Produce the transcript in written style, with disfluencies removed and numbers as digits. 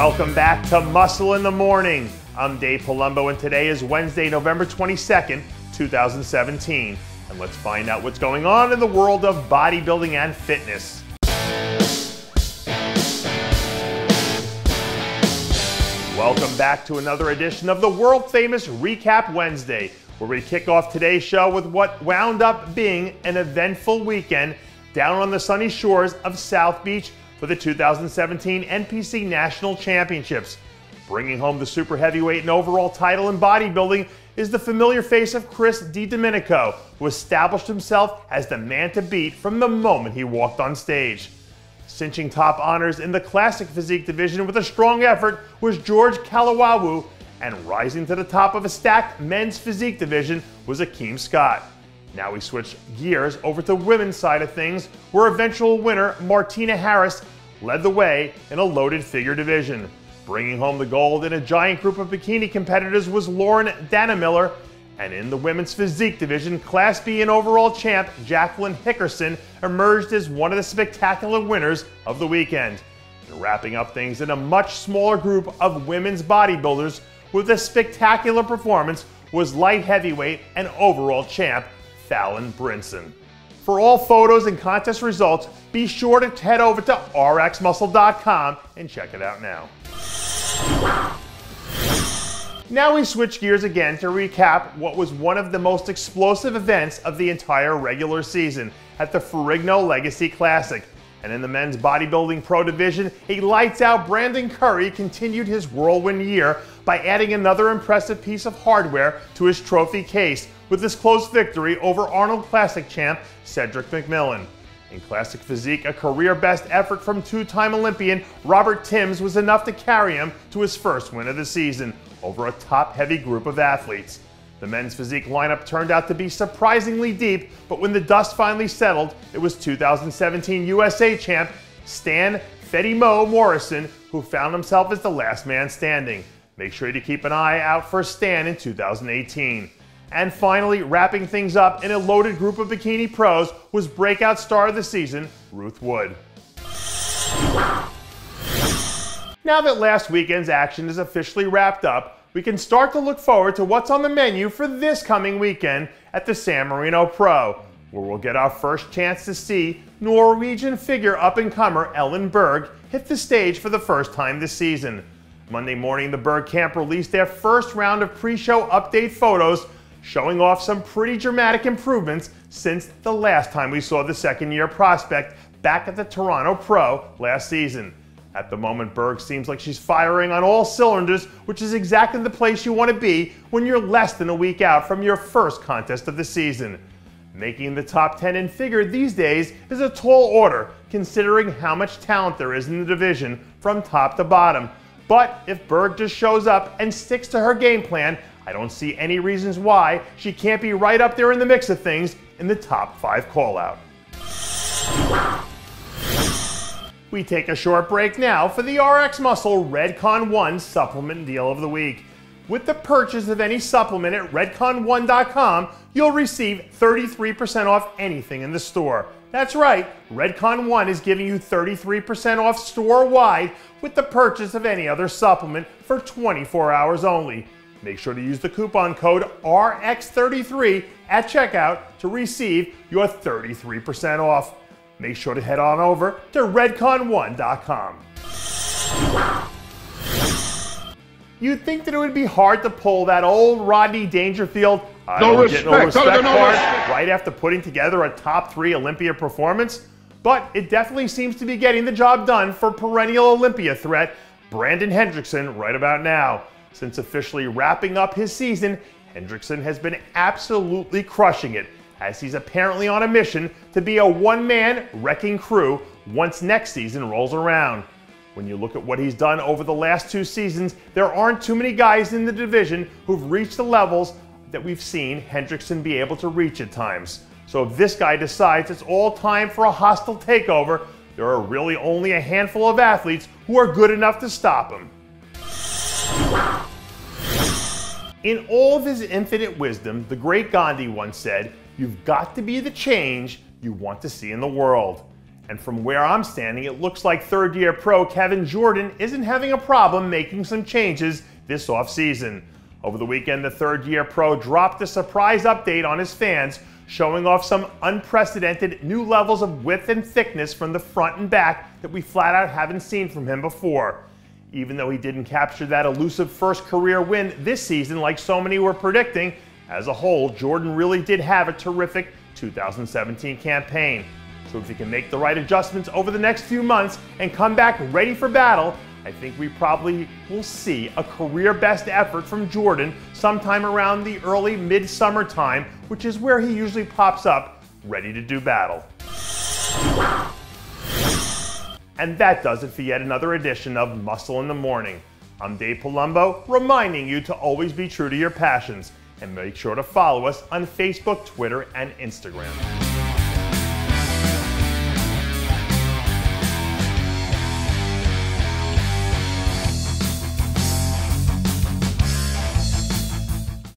Welcome back to Muscle in the Morning. I'm Dave Palumbo, and today is Wednesday, November 22nd, 2017. And let's find out what's going on in the world of bodybuilding and fitness. Welcome back to another edition of the world-famous Recap Wednesday, where we kick off today's show with what wound up being an eventful weekend down on the sunny shores of South Beach for the 2017 NPC National Championships. Bringing home the super heavyweight and overall title in bodybuilding is the familiar face of Chris DiDomenico, who established himself as the man to beat from the moment he walked on stage. Cinching top honors in the classic physique division with a strong effort was George Kalawawu, and rising to the top of a stacked men's physique division was Akeem Scott. Now we switch gears over to women's side of things, where eventual winner Martina Harris led the way in a loaded figure division. Bringing home the gold in a giant group of bikini competitors was Lauren Dannemiller, and in the women's physique division, Class B and overall champ Jacqueline Hickerson emerged as one of the spectacular winners of the weekend. And wrapping up things in a much smaller group of women's bodybuilders with a spectacular performance was light heavyweight and overall champ Fallon Brinson. For all photos and contest results, be sure to head over to RxMuscle.com and check it out now. Now we switch gears again to recap what was one of the most explosive events of the entire regular season at the Ferrigno Legacy Classic. And in the men's bodybuilding pro division, a lights-out Brandon Curry continued his whirlwind year by adding another impressive piece of hardware to his trophy case with his close victory over Arnold Classic champ Cedric McMillan. In Classic Physique, a career-best effort from two-time Olympian Robert Timms was enough to carry him to his first win of the season over a top-heavy group of athletes. The men's physique lineup turned out to be surprisingly deep, but when the dust finally settled, it was 2017 USA champ Stan Fetty Mo Morrison who found himself as the last man standing. Make sure to keep an eye out for Stan in 2018. And finally, wrapping things up in a loaded group of bikini pros was breakout star of the season, Ruth Wood. Now that last weekend's action is officially wrapped up, we can start to look forward to what's on the menu for this coming weekend at the San Marino Pro, where we'll get our first chance to see Norwegian figure up-and-comer Ellen Berg hit the stage for the first time this season. Monday morning, the Berg camp released their first round of pre-show update photos, showing off some pretty dramatic improvements since the last time we saw the second-year prospect back at the Toronto Pro last season. At the moment, Berg seems like she's firing on all cylinders, which is exactly the place you want to be when you're less than a week out from your first contest of the season. Making the top 10 in figure these days is a tall order, considering how much talent there is in the division from top to bottom. But if Berg just shows up and sticks to her game plan, I don't see any reasons why she can't be right up there in the mix of things in the top 5 call-out. We take a short break now for the RxMuscle RedCon1 supplement deal of the week. With the purchase of any supplement at RedCon1.com, you'll receive 33% off anything in the store. That's right, RedCon1 is giving you 33% off store-wide with the purchase of any other supplement for 24 hours only. Make sure to use the coupon code RX33 at checkout to receive your 33% off. Make sure to head on over to RedCon1.com. You'd think that it would be hard to pull that old Rodney Dangerfield no respect card right after putting together a top 3 Olympia performance, but it definitely seems to be getting the job done for perennial Olympia threat Brandon Hendrickson right about now. Since officially wrapping up his season, Hendrickson has been absolutely crushing it, as he's apparently on a mission to be a one-man wrecking crew once next season rolls around. When you look at what he's done over the last 2 seasons, there aren't too many guys in the division who've reached the levels that we've seen Hendrickson be able to reach at times. So if this guy decides it's all time for a hostile takeover, there are really only a handful of athletes who are good enough to stop him. In all of his infinite wisdom, the great Gandhi once said, "You've got to be the change you want to see in the world." And from where I'm standing, it looks like third-year pro Kevin Jordan isn't having a problem making some changes this offseason. Over the weekend, the third-year pro dropped a surprise update on his fans, showing off some unprecedented new levels of width and thickness from the front and back that we flat out haven't seen from him before. Even though he didn't capture that elusive first career win this season like so many were predicting, as a whole, Jordan really did have a terrific 2017 campaign. So if he can make the right adjustments over the next few months and come back ready for battle, I think we probably will see a career best effort from Jordan sometime around the early mid-summer time, which is where he usually pops up ready to do battle. And that does it for yet another edition of Muscle in the Morning. I'm Dave Palumbo, reminding you to always be true to your passions, and make sure to follow us on Facebook, Twitter, and Instagram.